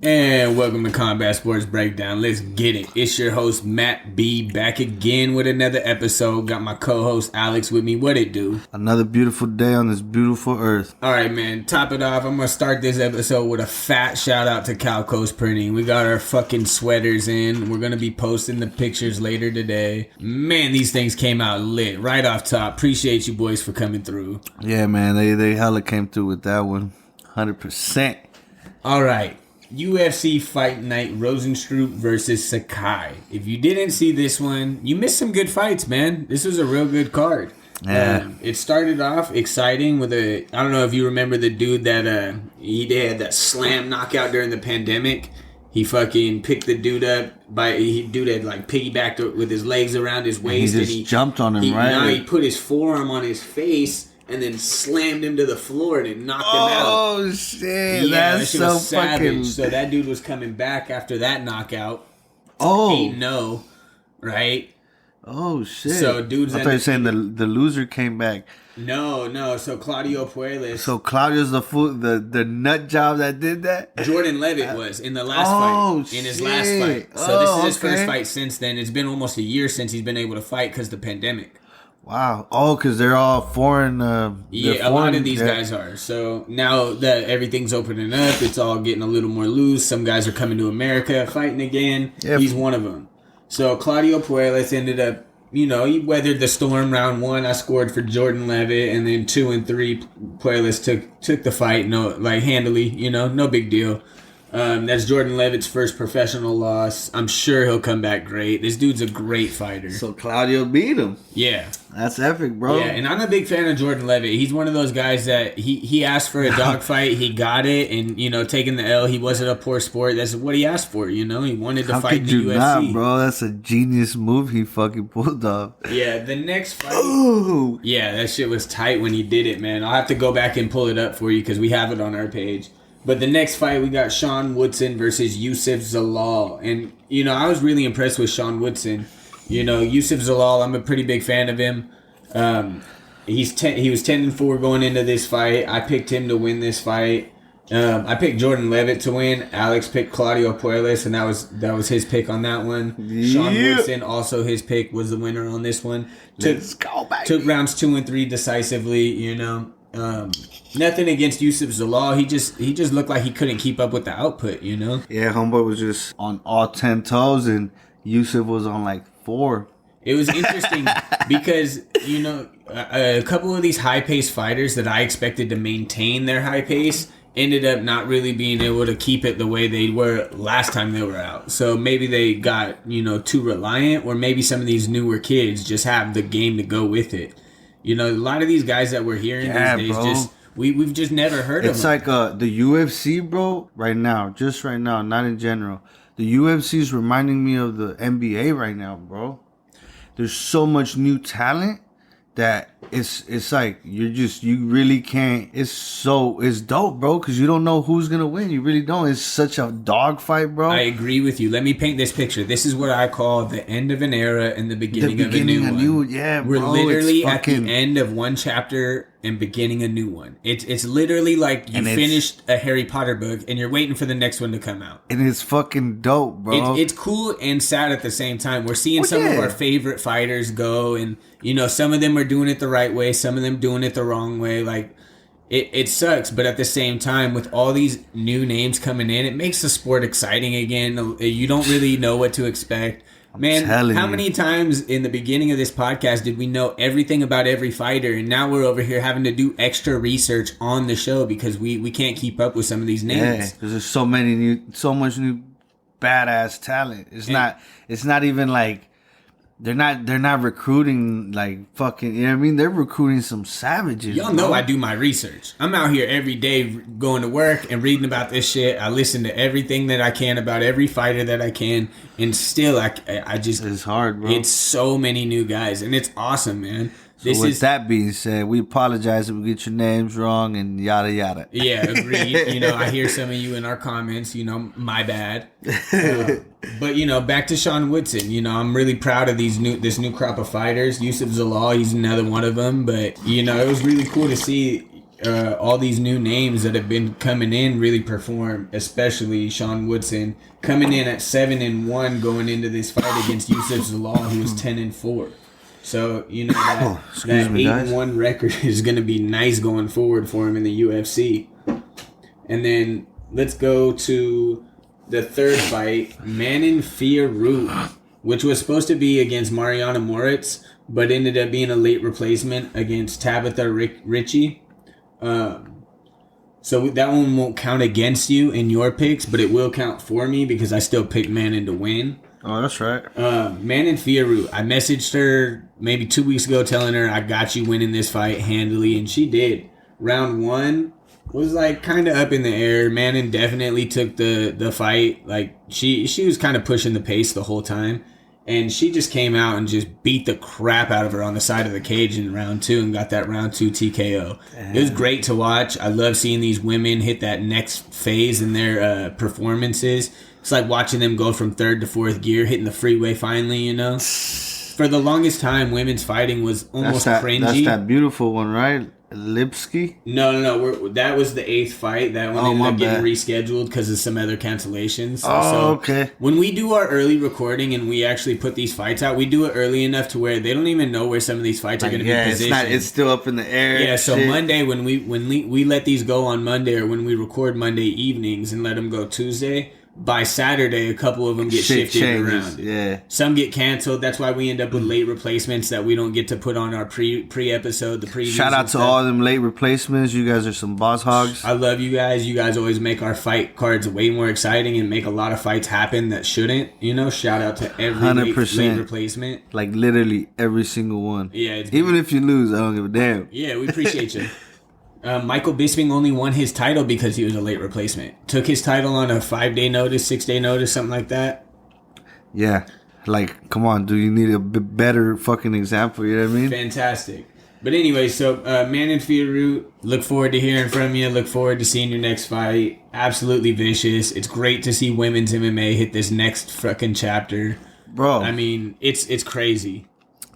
And welcome to Combat Sports Breakdown. Let's get it. It's your host, Matt B, back again with another episode. Got my co-host, Alex, with me. What it do? Another beautiful day on this beautiful earth. All right, man. Top it off. I'm going to start this episode with a fat shout-out to Cal Coast Printing. We got our fucking sweaters in. We're going to be posting the pictures later today. Man, these things came out lit. Right off top. Appreciate you boys for coming through. Yeah, man. They hella came through with that one. 100%. All right. UFC Fight Night, Rozenstruik versus Sakai. If you didn't see this one, you missed some good fights, man. This was a real good card. Yeah. It started off exciting with I don't know if you remember the dude that he had that slam knockout during the pandemic. He fucking picked the dude up dude had like piggybacked with his legs around his waist. And he jumped on him, right? No, he put his forearm on his face and then slammed him to the floor and it knocked him out. Oh, shit. Yeah, that's so fucking... So that dude was coming back after that knockout. Oh. 8-0, right? Oh, shit. So dudes... I thought you were saying the loser came back. No. So Claudio Puelles... So Claudio's the fool, the nut job that did that? Jordan Levitt was in the last fight. In his last fight. So this is his first fight since then. It's been almost a year since he's been able to fight because of the pandemic. Wow. Oh, because they're all foreign. A lot of these guys are. So now that everything's opening up, it's all getting a little more loose. Some guys are coming to America, fighting again. Yep. He's one of them. So Claudio Puelles ended up, he weathered the storm. Round 1, I scored for Jordan Levitt, and then 2 and 3, Puelles took the fight, handily, no big deal. That's Jordan Levitt's first professional loss. I'm sure he'll come back great. This dude's a great fider. So Claudio beat him. Yeah. That's epic, bro. Yeah, and I'm a big fan of Jordan Levitt. He's one of those guys that he asked for a dogfight. He got it, and, taking the L, he wasn't a poor sport. That's what he asked for, He wanted to fight in the UFC. Not, bro? That's a genius move he fucking pulled off. Yeah, the next fight. Ooh. Yeah, that shit was tight when he did it, man. I'll have to go back and pull it up for you because we have it on our page. But the next fight, we got Sean Woodson versus Yusuf Zalal. And, I was really impressed with Sean Woodson. Yusuf Zalal, I'm a pretty big fan of him. He was 10-4 going into this fight. I picked him to win this fight. I picked Jordan Levitt to win. Alex picked Claudio Puelles, and that was his pick on that one. Yeah. Sean Woodson, also his pick, was the winner on this one. Let's go, baby. Took rounds 2 and 3 decisively, Nothing against Yusuf Zalal. He just looked like he couldn't keep up with the output, Yeah, homeboy was just on all 10 toes, and Yusuf was on like 4. It was interesting because, a couple of these high-paced fighters that I expected to maintain their high pace ended up not really being able to keep it the way they were last time they were out. So maybe they got, too reliant, or maybe some of these newer kids just have the game to go with it. A lot of these guys that we're hearing these days, bro, we've just never heard of them. It's like the UFC, bro, right now, not in general. The UFC is reminding me of the NBA right now, bro. There's so much new talent that it's like you really can't. It's dope, bro, because you don't know who's gonna win. You really don't. It's such a dogfight, bro. I agree with you. Let me paint this picture. This is what I call the end of an era and the beginning of a new one. Yeah, we're bro, literally at the end of one chapter and beginning a new one. It's literally like you finished a Harry Potter book and you're waiting for the next one to come out. And it's fucking dope, bro. It's cool and sad at the same time. We're seeing some of our favorite fighters go, and some of them are doing it the right way, some of them doing it the wrong way. Like it sucks, but at the same time, with all these new names coming in, it makes the sport exciting again. You don't really know what to expect. Man, how many times in the beginning of this podcast did we know everything about every fighter, and now we're over here having to do extra research on the show because we can't keep up with some of these names. Yeah, because there's so much new badass talent. It's not even like they're not recruiting like fucking, you know what I mean? They're recruiting some savages. Y'all know I do my research. I'm out here every day going to work and reading about this shit. I listen to everything that I can about every fighter that I can, and still I just, it's hard, bro. It's so many new guys, and it's awesome, man. So with that being said, we apologize if we get your names wrong and yada yada. Yeah, agreed. I hear some of you in our comments, my bad. But back to Sean Woodson. I'm really proud of this new crop of fighters. Yusuf Zalal, he's another one of them. But it was really cool to see all these new names that have been coming in really perform, especially Sean Woodson coming in at 7-1 going into this fight against Yusuf Zalal, who was 10-4. So that 8-1 record is going to be nice going forward for him in the UFC. And then let's go to the third fight, Manon Fiorot, which was supposed to be against Mariana Moritz, but ended up being a late replacement against Tabitha Ricci. So that one won't count against you in your picks, but it will count for me because I still picked Manon to win. Oh, that's right. Manon Fiorot, I messaged her maybe 2 weeks ago telling her I got you winning this fight handily, and she did. Round 1 was like kind of up in the air. Manon definitely took the fight. Like she was kind of pushing the pace the whole time. And she just came out and just beat the crap out of her on the side of the cage in round 2 and got that round 2 TKO. Damn. It was great to watch. I love seeing these women hit that next phase in their performances. It's like watching them go from 3rd to 4th gear, hitting the freeway finally, For the longest time, women's fighting was almost cringy. That's that beautiful one, right? Lipsky? No. That was the 8th fight. That one ended up getting rescheduled because of some other cancellations. Okay. When we do our early recording and we actually put these fights out, we do it early enough to where they don't even know where some of these fights are going to be positioned. It's still up in the air. Yeah, so Monday, when we let these go on Monday, or when we record Monday evenings and let them go Tuesday, by Saturday, a couple of them get shifted around. Yeah. Some get canceled. That's why we end up with late replacements that we don't get to put on our pre-episode, the previews. Shout out to all them late replacements. You guys are some boss hogs. I love you guys. You guys always make our fight cards way more exciting and make a lot of fights happen that shouldn't. Shout out to every late replacement. Like literally every single one. Yeah. Even if you lose, I don't give a damn. Yeah, we appreciate you. Michael Bisping only won his title because he was a late replacement. Took his title on a 5-day notice, 6-day notice, something like that. Yeah. Like, come on, do you need a better fucking example? You know what I mean? Fantastic. But anyway, so Manon Fiorot, look forward to hearing from you. Look forward to seeing your next fight. Absolutely vicious. It's great to see women's MMA hit this next fucking chapter. Bro. I mean, it's crazy.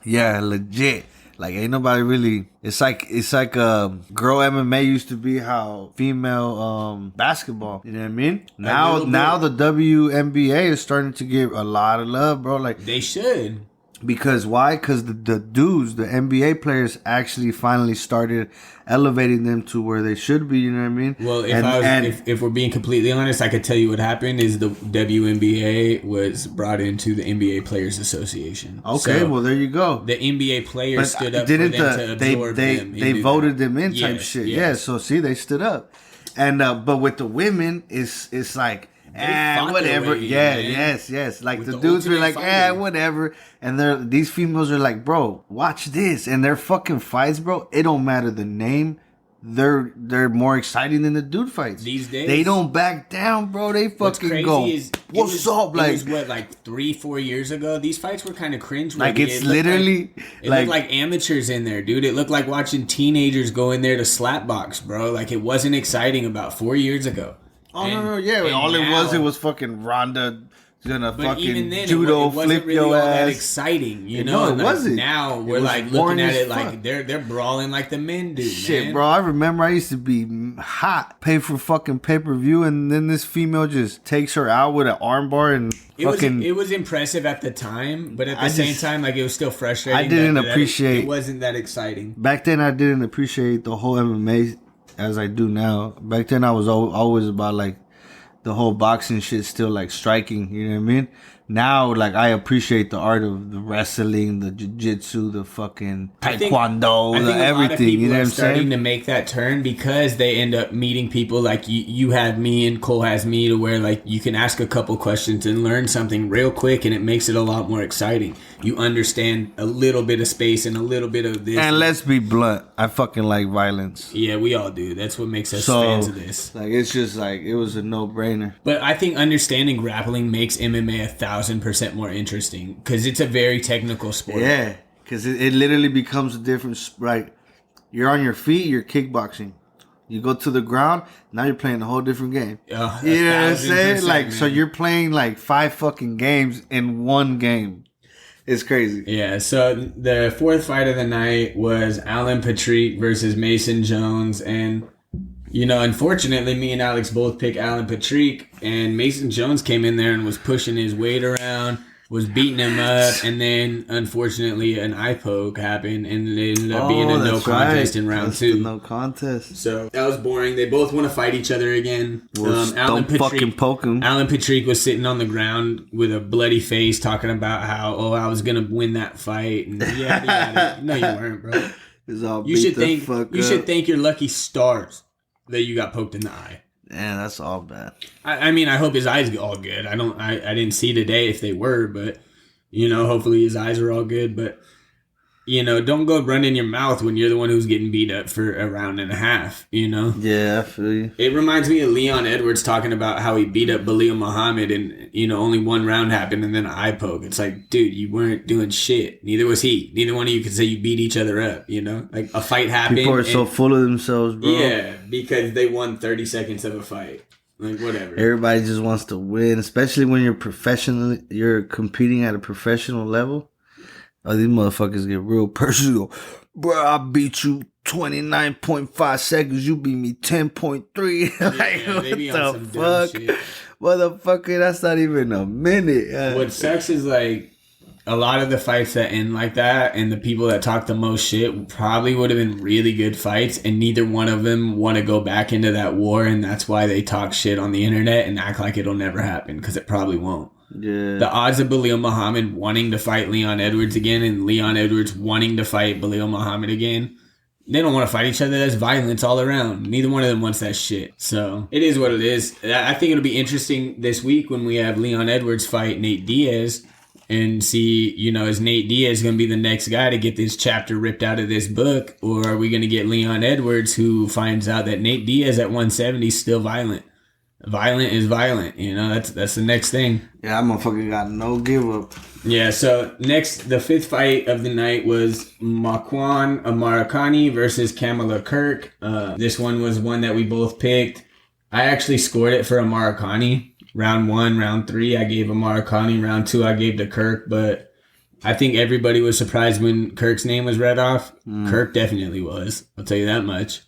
Yeah, legit. Like, ain't nobody really... It's like girl MMA used to be how female basketball. You know what I mean? Now the WNBA is starting to get a lot of love, bro. Like, they should. Because why? Because the dudes, the NBA players, actually finally started elevating them to where they should be. You know what I mean? Well, if we're being completely honest, I could tell you what happened is the WNBA was brought into the NBA Players Association. Okay, so well there you go. The NBA players stood up for them to absorb them. They voted them in type shit. Yes. Yeah, so see, they stood up. And but with the women, it's like, whatever. Yeah, yes. Like with the dudes were like, whatever. And these females are like, bro, watch this. And their fucking fights, bro, it don't matter the name. They're more exciting than the dude fights. These days. They don't back down, bro. They fucking go. What's up? Like, it was like 3-4 years ago? These fights were kind of cringe. Like, it's literally... It looked like amateurs in there, dude. It looked like watching teenagers go in there to slap box, bro. Like, it wasn't exciting about 4 years ago. Oh, no, yeah. All it was fucking Ronda gonna fucking judo flip wasn't really your all ass. That exciting, you know? No, it like wasn't. Now we're like looking at it like they're brawling like the men do. Shit, man. Bro, I remember I used to be hot, pay for fucking pay-per-view, and then this female just takes her out with an armbar and it was impressive at the time, but at the same time, like, it was still frustrating. I didn't appreciate. It wasn't that exciting back then. I didn't appreciate the whole MMA as I do now. Back then, I was always about like the whole boxing shit, still like striking. You know what I mean? Now, like, I appreciate the art of the wrestling, the jiu-jitsu, the fucking taekwondo, everything. You know what I'm saying? Starting to make that turn because they end up meeting people like you have me and Cole has me, to where like you can ask a couple questions and learn something real quick, and it makes it a lot more exciting. You understand a little bit of space and a little bit of this. And let's be blunt, I fucking like violence. Yeah, we all do. That's what makes us fans of this. Like, it's just like, it was a no-brainer. But I think understanding grappling makes MMA 1,000% more interesting because it's a very technical sport. Yeah, because it literally becomes a different, right? You're on your feet, you're kickboxing. You go to the ground, now you're playing a whole different game. You know what I'm saying? Like, man. So you're playing like 5 fucking games in one game. It's crazy. Yeah, so the fourth fight of the night was Alan Patrick versus Mason Jones. And, you know, unfortunately, me and Alex both picked Alan Patrick. And Mason Jones came in there and was pushing his weight around, was beating him up. And then, unfortunately, an eye poke happened. And it ended up being a no contest in round 2. No contest. So that was boring. They both want to fight each other again. Don't fucking poke him. Alan Patrick was sitting on the ground with a bloody face talking about how, I was going to win that fight. And yeah. No, you weren't, bro. You should thank your lucky stars that you got poked in the eye. Man, that's all bad. I mean, I hope his eyes are all good. I didn't see today if they were, but, you know, hopefully his eyes are all good. But, you know, don't go running your mouth when you're the one who's getting beat up for a round and a half, you know? Yeah, I feel you. It reminds me of Leon Edwards talking about how he beat up Belal Muhammad and, you know, only one round happened and then an eye poke. It's like, dude, you weren't doing shit. Neither was he. Neither one of you could say you beat each other up, you know? Like, a fight happened. People are so full of themselves, bro. Yeah, because they won 30 seconds of a fight. Like, whatever. Everybody just wants to win, especially when you're competing at a professional level. Oh, these motherfuckers get real personal. Bro, I beat you 29.5 seconds. You beat me 10.3. Yeah, they be on some dumb shit. Motherfucker, that's not even a minute. What sucks is, like, a lot of the fights that end like that and the people that talk the most shit probably would have been really good fights, and neither one of them want to go back into that war, and that's why they talk shit on the internet and act like it'll never happen, because it probably won't. Yeah. The odds of Belal Muhammad wanting to fight Leon Edwards again and Leon Edwards wanting to fight Belal Muhammad again, they don't want to fight each other. There's violence all around. Neither one of them wants that shit. So it is what it is. I think it'll be interesting this week when we have Leon Edwards fight Nate Diaz and see, you know, is Nate Diaz going to be the next guy to get this chapter ripped out of this book, or are we going to get Leon Edwards who finds out that Nate Diaz at 170 is still violent? Violent is violent, you know, that's the next thing. Yeah, that motherfucker got no give up. Yeah, so next, the fifth fight of the night was Makwan Amarikani versus Kamala Kirk. This one was one that we both picked. I actually scored it for Amarikani. Round 1, round 3, I gave Amarikani. Round 2, I gave to Kirk, but I think everybody was surprised when Kirk's name was read off. Kirk definitely was. I'll tell you that much.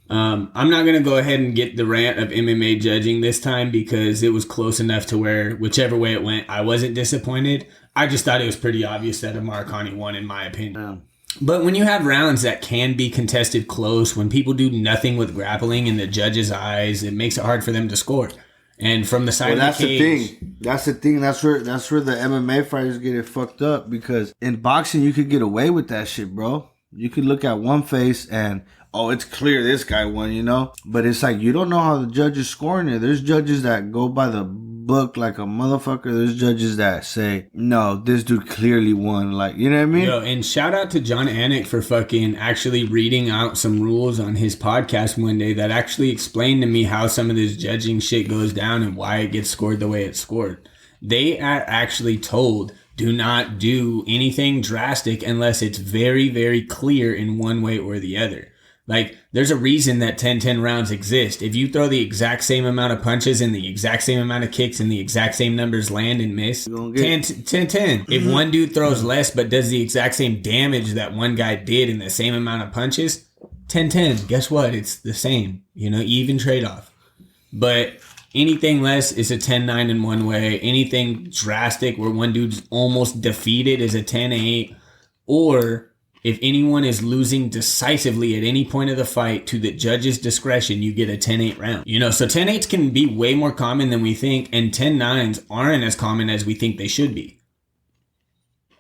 I'm not going to go ahead and get the rant of MMA judging this time because it was close enough to where whichever way it went, I wasn't disappointed. I just thought it was pretty obvious that Amarikani won, in my opinion. Yeah. But when you have rounds that can be contested close, when people do nothing with grappling in the judge's eyes, it makes it hard for them to score. And from the side of the cage, That's the thing. That's where the MMA fighters get it fucked up, because in boxing you could get away with that shit, bro. You could look at one face and, oh, it's clear this guy won, you know? But it's like, you don't know how the judge is scoring it. There's judges that go by the book like a motherfucker. There's judges that say, no, this dude clearly won. Like, you know what I mean? Yo, and shout out to John Anik for fucking actually reading out some rules on his podcast one day that actually explained to me how some of this judging shit goes down and why it gets scored the way it's scored. They are actually told, do not do anything drastic unless it's very, very clear in one way or the other. Like, there's a reason that 10-10 rounds exist. If you throw the exact same amount of punches and the exact same amount of kicks and the exact same numbers land and miss, 10-10. If one dude throws less but does the exact same damage that one guy did in the same amount of punches, 10-10. Guess what? It's the same. You know, even trade-off. But anything less is a 10-9 in one way. Anything drastic where one dude's almost defeated is a 10-8. Or if anyone is losing decisively at any point of the fight to the judge's discretion, you get a 10-8 round. You know, so 10-8s can be way more common than we think, and 10-9s aren't as common as we think they should be.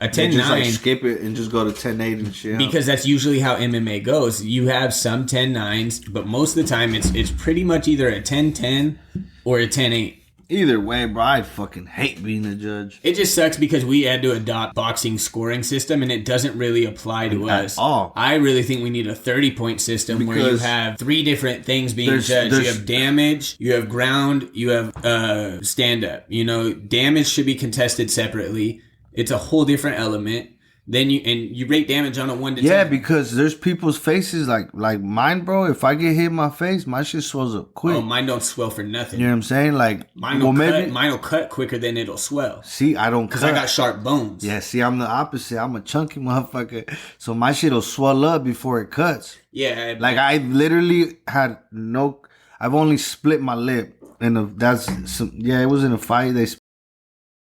A 10-9, just like skip it and just go to 10-8 and shit. Because that's usually how MMA goes. You have some 10-9s, but most of the time it's pretty much either a 10-10 or a 10-8. Either way, bro, I fucking hate being a judge. It just sucks because we had to adopt boxing scoring system, and it doesn't really apply to us. All. I really think we need a 30-point system because where you have 3 different things being judged. You have damage, you have ground, you have stand-up. You know, damage should be contested separately. It's a whole different element. Then you rate damage on a 1 to 10. Yeah, because there's people's faces like mine, bro. If I get hit in my face, my shit swells up quick. Oh, mine don't swell for nothing. You know what I'm saying? Like Mine will cut quicker than it'll swell. See, I don't because I got sharp bones. Yeah, see, I'm the opposite. I'm a chunky motherfucker, so my shit'll swell up before it cuts. Yeah, like I literally had I've only split my lip, and it was in a fight.